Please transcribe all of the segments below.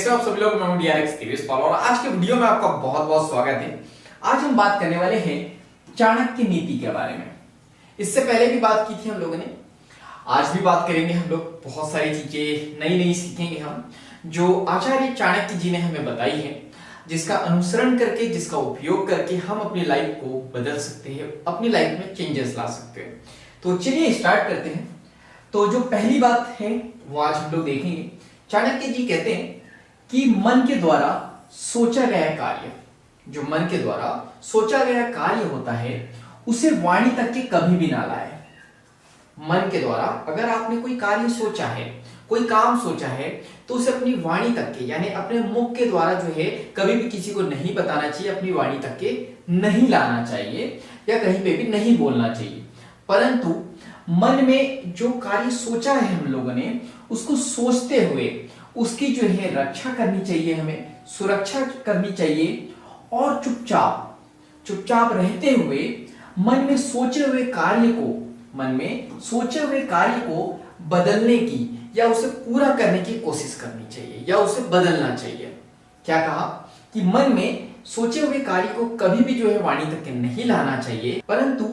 कैसे हो आप सभी लोग। मैं हूं DRX दिवेश पाल और आज के वीडियो में आपका बहुत बहुत स्वागत है। आज हम बात करने वाले हैं चाणक्य नीति के बारे में। इससे पहले भी बात की थी हम लोगों ने, आज भी बात करेंगे हम लोग। बहुत सारी चीजें नई नई सीखेंगे हम, जो आचार्य चाणक्य जी ने हमें बताई है, जिसका अनुसरण करके, जिसका उपयोग करके हम अपनी लाइफ को बदल सकते हैं, अपनी लाइफ में चेंजेस ला सकते हैं। तो चलिए स्टार्ट करते हैं। तो जो पहली बात है वो आज हम लोग देखेंगे। चाणक्य जी कहते हैं कि मन के द्वारा सोचा गया कार्य, जो मन के द्वारा सोचा गया कार्य होता है, उसे वाणी तक के कभी भी ना लाए। मन के द्वारा अगर आपने कोई कार्य सोचा है, कोई काम सोचा है, तो उसे अपनी वाणी तक के, यानी अपने मुख के द्वारा जो है कभी भी किसी को नहीं बताना चाहिए, अपनी वाणी तक के नहीं लाना चाहिए या कहीं पे भी नहीं बोलना चाहिए। परंतु मन में जो कार्य सोचा है हम लोगों ने, उसको सोचते हुए उसकी जो है रक्षा करनी चाहिए, हमें सुरक्षा करनी चाहिए और चुपचाप रहते हुए मन में सोचे हुए कार्य को बदलने की या उसे पूरा करने की कोशिश करनी चाहिए या उसे बदलना चाहिए। क्या कहा कि मन में सोचे हुए कार्य को कभी भी जो है वाणी तक के नहीं लाना चाहिए, परंतु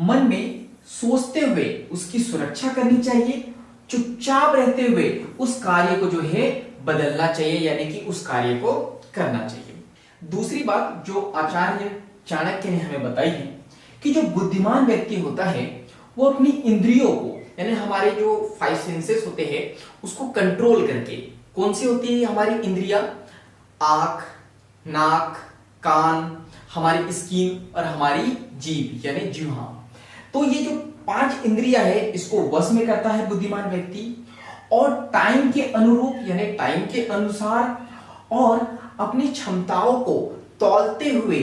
मन में सोचते हुए उसकी सुरक्षा करनी चाहिए, चुपचाप रहते हुए उस कार्य को जो है बदलना चाहिए, यानी कि उस कार्य को करना चाहिए। दूसरी बात जो आचार्य चाणक्य ने हमें बताई है कि जो बुद्धिमान व्यक्ति होता है वो अपनी इंद्रियों को, यानी हमारे जो 5 सेंसेस होते हैं, उसको कंट्रोल करके, कौन सी होती है हमारी इंद्रियां, आंख, नाक, कान, हमारी स्किन और हमारी जीभ यानी जिह्वा। तो ये जो 5 इंद्रियां है, इसको वश में करता है बुद्धिमान व्यक्ति, और टाइम के अनुरूप यानी टाइम के अनुसार और अपनी क्षमताओं को तौलते हुए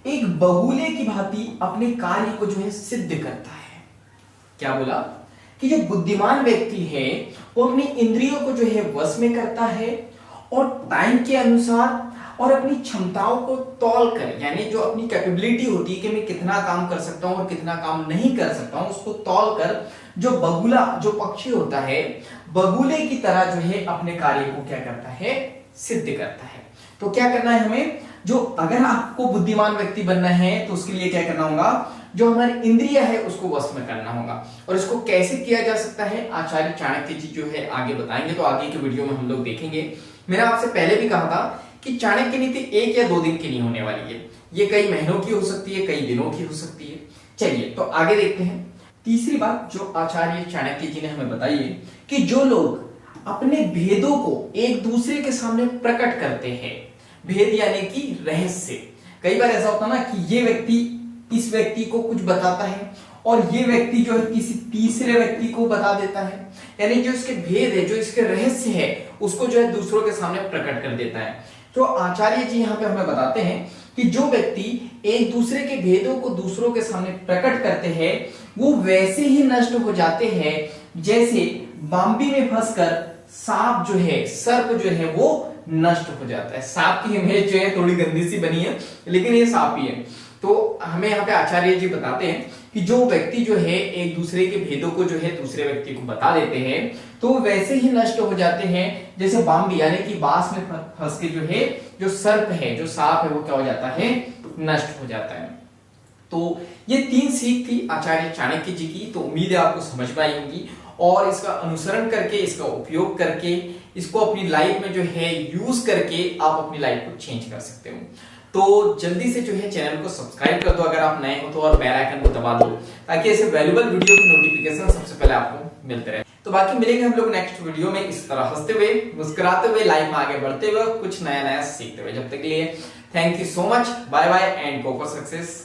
एक बगुले की भांति अपने कार्य को जो है सिद्ध करता है। क्या बोला कि जो बुद्धिमान व्यक्ति है वो अपनी इंद्रियों को जो है वश में करता है और टाइम के अनुसार और अपनी क्षमताओं को तौल कर, यानी जो अपनी कैपेबिलिटी होती है कि मैं कितना काम कर सकता हूं और कितना काम नहीं कर सकता हूं, उसको तौल कर जो बगुला, जो पक्षी होता है, बगुले की तरह जो है अपने कार्य को क्या करता है, सिद्ध करता है। तो क्या करना है हमें, जो अगर आपको बुद्धिमान व्यक्ति बनना है तो उसके लिए क्या करना होगा, जो हमारी इंद्रिय है उसको वश में करना होगा। और इसको कैसे किया जा सकता है आचार्य चाणक्य जी जो है आगे बताएंगे, तो आगे के वीडियो में हम लोग देखेंगे। मैंने आपसे पहले भी कहा था कि चाणक्य नीति 1 या 2 दिन की नहीं होने वाली है, ये कई महीनों की हो सकती है, कई दिनों की हो सकती है। चलिए तो आगे देखते हैं। तीसरी बात जो आचार्य चाणक्य जी ने हमें बताई है कि जो लोग अपने भेदों को एक दूसरे के सामने प्रकट करते हैं, भेद यानी कि रहस्य। कई बार ऐसा होता है ना कि ये व्यक्ति इस व्यक्ति को कुछ बताता है और ये व्यक्ति जो है किसी तीसरे व्यक्ति को बता देता है, यानी जो इसके भेद है, जो इसके रहस्य है, उसको जो है दूसरों के सामने प्रकट कर देता है। तो आचार्य जी यहाँ पे हमें बताते हैं कि जो व्यक्ति एक दूसरे के भेदों को दूसरों के सामने प्रकट करते हैं, वो वैसे ही नष्ट हो जाते हैं जैसे बाम्बी में फंसकर सांप जो है, सर्प जो है वो नष्ट हो जाता है। सांप की इमेज जो है थोड़ी गंदी सी बनी है, लेकिन ये सांप ही है। तो हमें यहाँ पे आचार्य जी बताते हैं कि जो व्यक्ति जो है एक दूसरे के भेदों को जो है दूसरे व्यक्ति को बता देते हैं, तो वैसे ही नष्ट हो जाते हैं जैसे बाम्बी यानी कि बांस में फंस के जो है, जो सर्प है, जो सांप है, वो क्या हो जाता है, नष्ट हो जाता है। तो ये 3 सीख थी आचार्य चाणक्य जी की। तो उम्मीद है आपको समझ में आई होगी और इसका अनुसरण करके, इसका उपयोग करके, इसको अपनी लाइफ में जो है यूज करके आप अपनी लाइफ को चेंज कर सकते हो। तो जल्दी से जो है चैनल को सब्सक्राइब कर दो अगर आप नए हो तो, और बेल आइकन को दबा दो ताकि ऐसे वैल्यूएबल वीडियो की नोटिफिकेशन सबसे पहले आपको मिलते रहे। तो बाकी मिलेंगे हम लोग नेक्स्ट वीडियो में इस तरह हंसते हुए, मुस्कुराते हुए, लाइफ में आगे बढ़ते हुए, कुछ नया नया सीखते हुए। जब तक के लिए thank you so much, bye bye and go for success.